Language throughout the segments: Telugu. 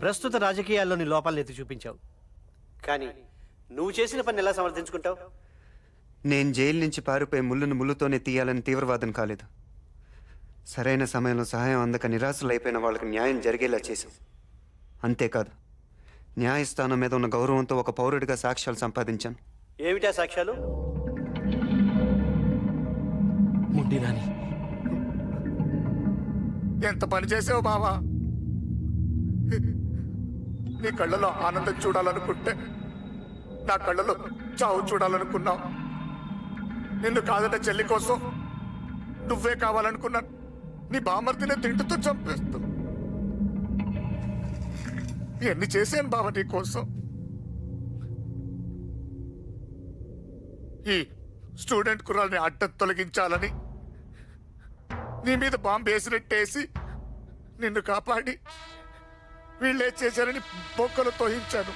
ప్రస్తుత రాజకీయాల్లోని లోపాలను ఎత్తి చూపించావు. కానీ నువ్వు చేసిన పని ఎలా సమర్థించుకుంటావు? నేను జైలు నుంచి పారిపోయి ముళ్ళును ముళ్ళుతోనే తీయాలని తీవ్రవాదం కాలేదు. సరైన సమయంలో సహాయం అందక నిరాశలైపోయిన వాళ్ళకి న్యాయం జరిగేలా చేశాం. అంతేకాదు, న్యాయస్థానం మీద ఉన్న గౌరవంతో ఒక పౌరుడిగా సాక్ష్యాలు సంపాదించాను. ఏమిటా సాక్ష్యాలు? ముండినాని ఎంత పని చేసావు బావా. నీ కళ్ళలో ఆనందం చూడాలనుకుంటే నా కళ్ళలో చావు చూడాలనుకున్నావు. నిన్ను కాదన్న చెల్లి కోసం నువ్వే కావాలనుకున్నాను. నీ బామర్తినే తింటుతో చంపేస్తూ ఎన్ని చేశాను బావ నీ కోసం. ఈ స్టూడెంట్ కుర్రాల్ని అడ్డం తొలగించాలని నీ మీద బాంబు వేసినట్టేసి నిన్ను కాపాడి వీళ్ళే చేశారని బొక్కలు తోయించాను.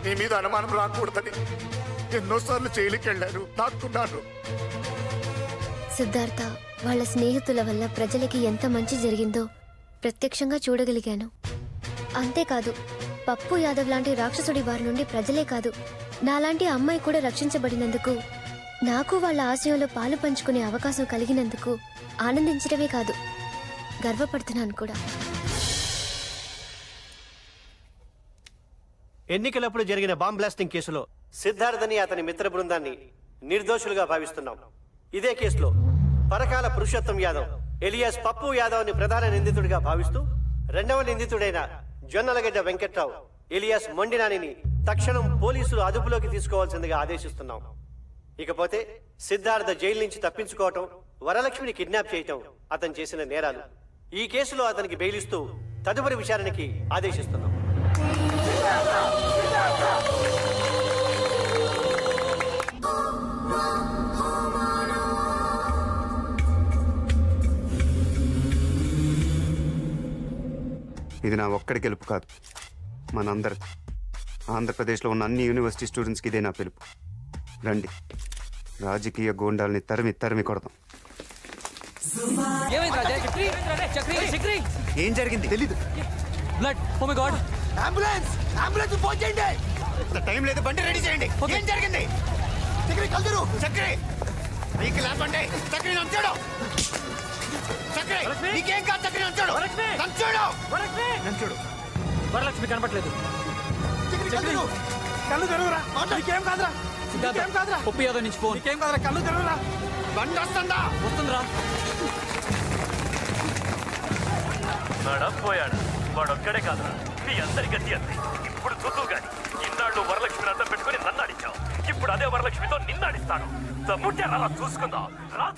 నీ మీద అనుమానం రాకూడదని ఎన్నోసార్లు జైలుకి వెళ్ళాను, దాక్కున్నాను. సిద్ధార్థ వాళ్ళ స్నేహితుల వల్ల ప్రజలకి ఎంత మంచి జరిగిందో ప్రత్యక్షంగా చూడగలిగాను. అంతేకాదు, పప్పు యాదవ్ లాంటి రాక్షసుడి బారి నుండి ప్రజలే కాదు, నాలాంటి అమ్మాయి కూడా రక్షించబడినందుకు, నాకు వాళ్ళ ఆశయంలో పాలు పంచుకునే అవకాశం కలిగినందుకు ఆనందించడమే కాదు, గర్వపడుతున్నాను కూడా. ఎన్నికలప్పుడు జరిగిన బాంబ్ బ్లాస్టింగ్ కేసులో సిద్ధార్థని అతని మిత్ర బృందాన్ని నిర్దోషులుగా భావిస్తున్నాం. ఇదే కేసులో పరకాల పురుషోత్తం యాదవ్ ఎలియాస్ పప్పు యాదవ్ని ప్రధాన నిందితుడిగా భావిస్తూ రెండవ నిందితుడైన జొన్నలగడ్డ వెంకట్రావు ఎలియాస్ మొండినానిని తక్షణం పోలీసులు అదుపులోకి తీసుకోవాల్సిందిగా ఆదేశిస్తున్నాం. ఇకపోతే సిద్ధార్థ జైలు నుంచి తప్పించుకోవటం, వరలక్ష్మిని కిడ్నాప్ చేయటం అతను చేసిన నేరాలు. ఈ కేసులో అతనికి బెయిలిస్తూ తదుపరి విచారణకి ఆదేశిస్తున్నాం. ఇది నా ఒక్కడి గెలుపు కాదు, మనందరి. ఆంధ్రప్రదేశ్లో ఉన్న అన్ని యూనివర్సిటీ స్టూడెంట్స్కి ఇదే నా పిలుపు. రండి, రాజకీయ గోండాల్ని తరిమి తరిమి కొడతాం. ఏం జరిగింది తెలీదు. టైం లేదు, బండి రెడీ చేయండి. ఏం జరిగింది? చక్రి కల్దురు, చక్రి నీకు లేపండి. చక్రి నంచాడు, చక్రి నీకేం కాదు. చక్రి నంచాడు, నంచాడు, నంచాడు. వరలక్ష్మి కనపట్లేదు. కళ్ళు తెరువురా, నీకేం కాదురా. పప్పు యాదవ్ నుంచి ఫోన్. నీకేం కాదురా, కళ్ళు తెరువురా. బండి వస్తుందా? వస్తుందిరా. పోయాడు వాడొక్కడే కాదురా, మీ అందరి గతి అంతే. ఇప్పుడు చూద్దు గాని, ఇన్నాళ్ళు వరలక్ష్మిని అడ్డం పెట్టుకుని నన్ను ఆడించావు. ఇప్పుడు అదే వరలక్ష్మితో నిన్ను ఆడిస్తాను. దమ్ముంటే అలా చూసుకుందా రా.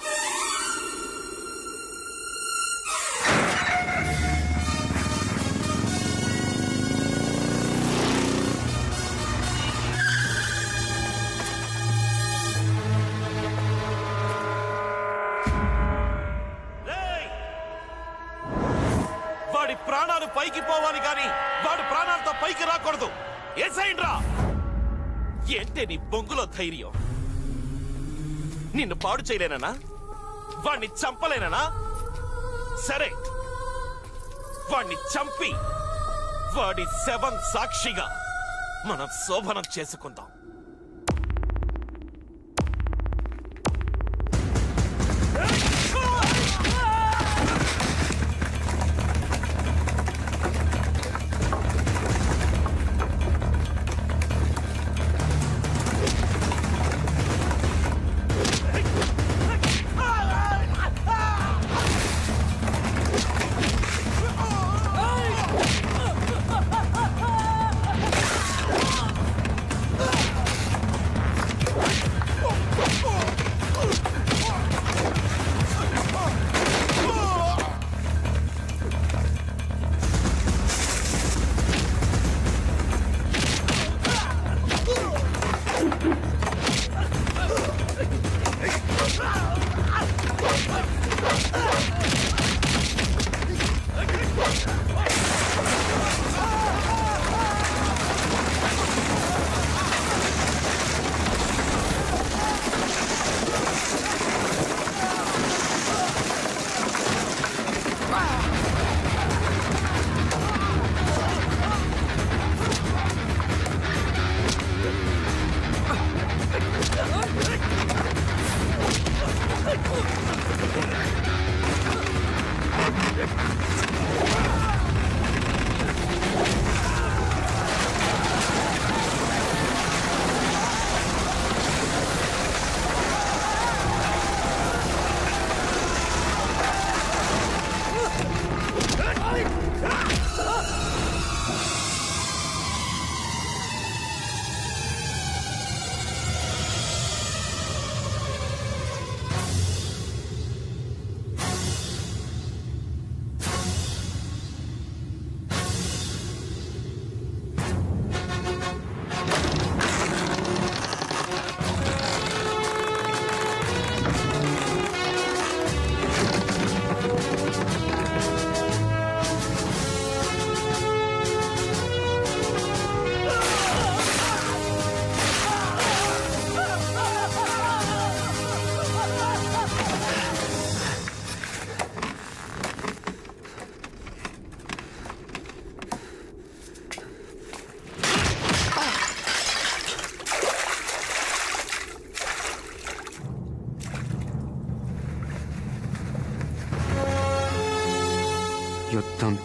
వాడి ప్రాణాలు పైకి పోవాలి కానీ వాడు ప్రాణాలతో పైకి రాకూడదు. ఏసైండ్రా. ఏంటే నీ బొంగులో ధైర్యం? నిన్ను పాడు చేయలేనా? వాణ్ణి చంపలేనా? సరే, వాణ్ణి చంపి వాడి శవం సాక్షిగా మనం శోభనం చేసుకుందాం.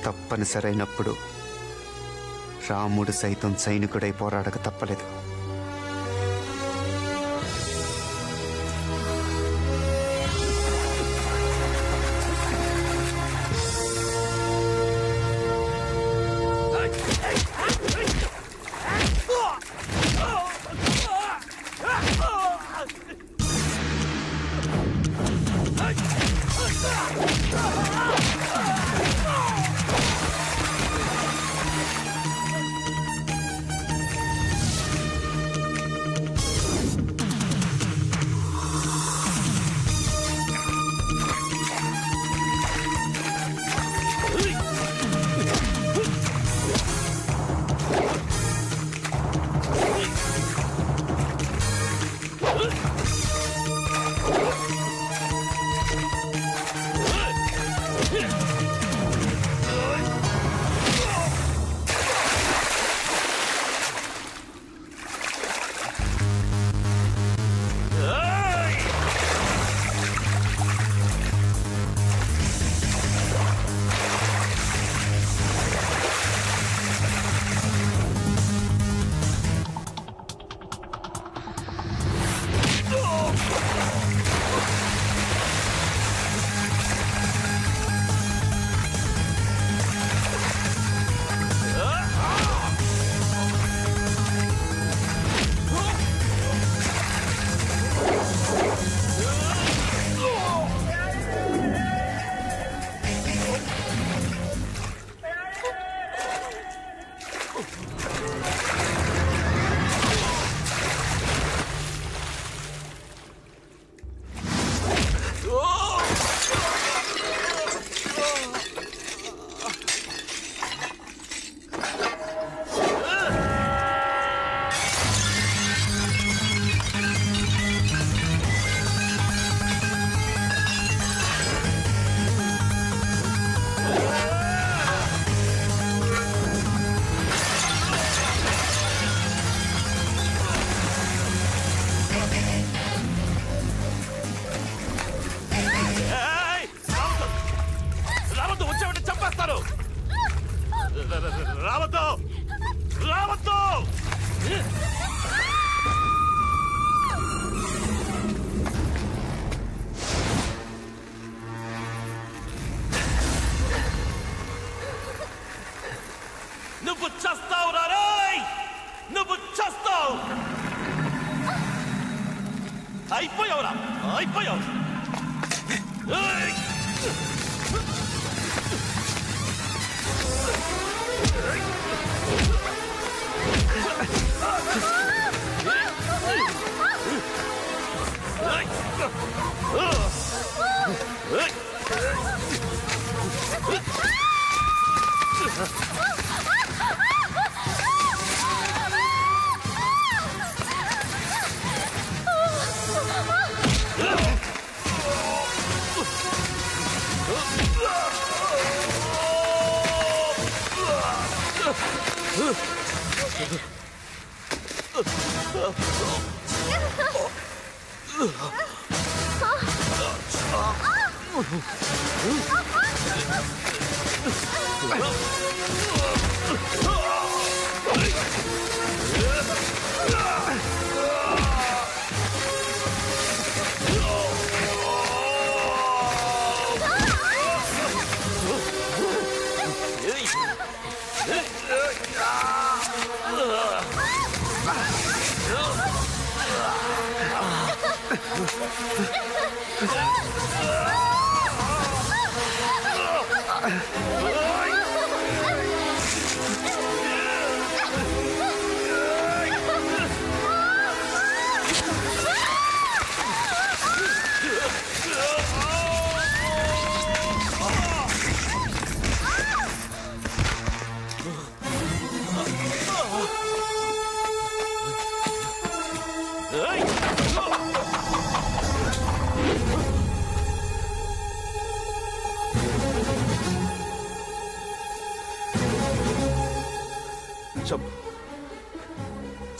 తప్పనిసరైనప్పుడు రాముడు సైతం సైనికుడై పోరాడక తప్పలేదు. నువ్వు చస్తావు రాయ్, నువ్వు చస్తావు. అయిపోయావురా, అయిపోయావు.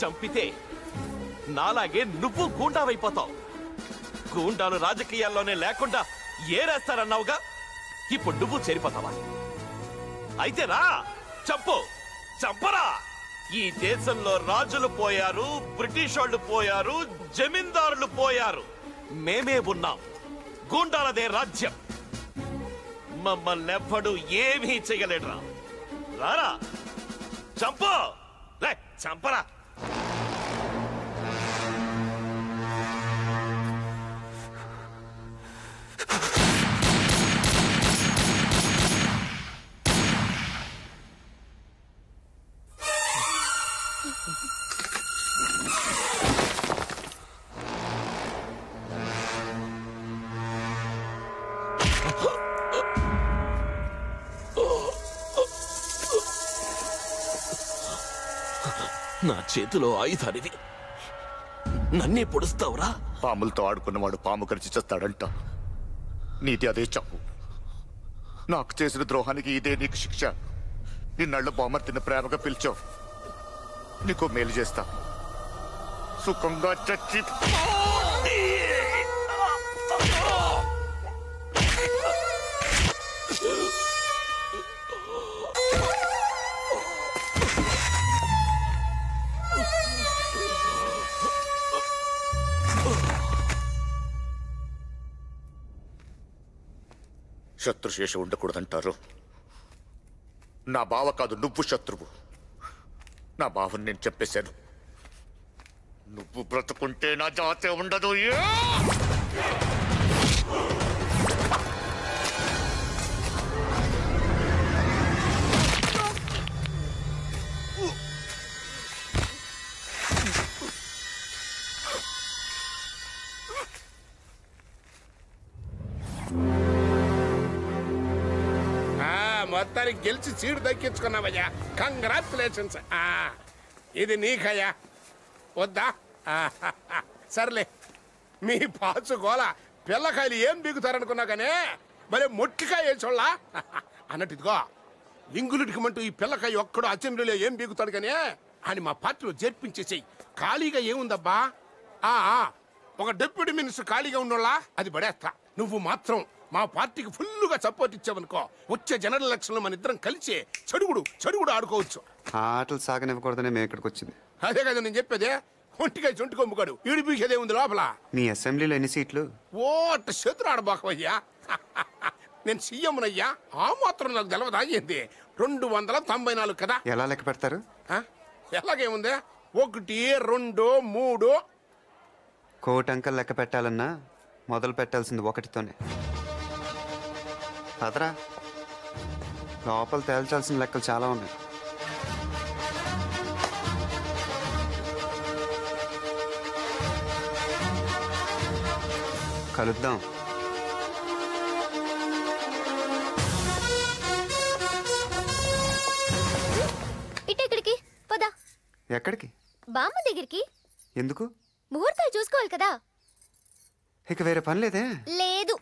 చంపితే నాలాగే నువ్వు గూండావైపోతావు. గూండాలు రాజకీయాల్లోనే లేకుండా ఏరేస్తారన్నావుగా, ఇప్పుడు నువ్వు చేరిపోతావా? అయితే రా చంపు చంపరా. ఈ దేశంలో రాజులు పోయారు, బ్రిటిష్ వాళ్ళు పోయారు, జమీందారులు పోయారు, మేమే ఉన్నాం. గూండాలదే రాజ్యం. మమ్మల్ని ఎవ్వడు ఏమీ చెయ్యలేడురా. రారా చంపు, చంపరా. నా చేతిలో ఆయుధానిది, నన్నే పొడుస్తావురా? పాములతో ఆడుకున్నవాడు పాము కరిచి చేస్తాడంట. నీది అదే చెప్పు. నాకు చేసిన ద్రోహానికి ఇదే నీకు శిక్ష. ఇన్నాళ్ళు బామర్తిని ప్రేమగా పిలిచావు. నీకు మేలు చేస్తా. సుఖంగా చచ్చి శత్రుశేషం ఉండకూడదంటారు. నా బావ కాదు, నువ్వు శత్రువు. నా బావని నేను చెప్పేశాను. నువ్వు బ్రతుకుంటే నా జాతే ఉండదు. మొత్తానికి గెలిచి సీటు దక్కించుకున్నావయ్యా. కంగ్రాచులేషన్స్. ఇది నీకయ్యా. వద్దా? సర్లే, మీ పాచు గోల పిల్లకాయలు ఏం బీగుతారనుకున్నా కానీ మరి మొట్టికాయ వేసోళ్ళ అన్నట్టు. ఇదిగో ఇంగులుడికమంటూ ఈ పిల్లకాయ ఒక్కడు అసెంబ్లీలో ఏం బీగుతాడు కానీ అని మా పార్టీలో చేర్పించేసేయి. ఖాళీగా ఏముందబ్బా? ఒక డిప్యూటీ మినిస్టర్ ఖాళీగా ఉన్నోళ్ళ అది పడేస్తా. నువ్వు మాత్రం మా పార్టీకి ఫుల్లుగా సపోర్ట్ ఇచ్చావనుకో, వచ్చే జనరల్ ఎలక్షన్లో మన ఇద్దరం కలిసి చెడుగుడు ఆడుకోవచ్చు. ఆటలు సాగనివ్వకూడదనే మేము ఇక్కడికి వచ్చింది. అదే కదా నేను చెప్పేదే. ఒంటికాయ చొంటి కొమ్ముగాడు ఈడిపీకేదే ఉంది లోపల. మీ అసెంబ్లీలో ఎన్ని సీట్లు? ఓ అట్ట చేతులు ఆడబాకవయ్యా. నేను సీఎంనయ్యా. ఆ మాత్రం నాకు తెలవదా ఏంది? 294 కదా. ఎలా లెక్క పెడతారు? ఎలాగేముంది? 1 2 3. కోటి అంకల్ లెక్క పెట్టాలన్నా మొదలు పెట్టాల్సింది 1తోనే. అదరా లోపల తేల్చాల్సిన లెక్కలు చాలా ఉన్నాయి. కలుద్దాం. ఇటెక్కడికి? పదా. ఎక్కడికి? బామ్మ దగ్గరికి. ఎందుకు? ముహూర్తాలు చూసుకోవాలి కదా. ఇక వేరే పని లేదే? లేదు,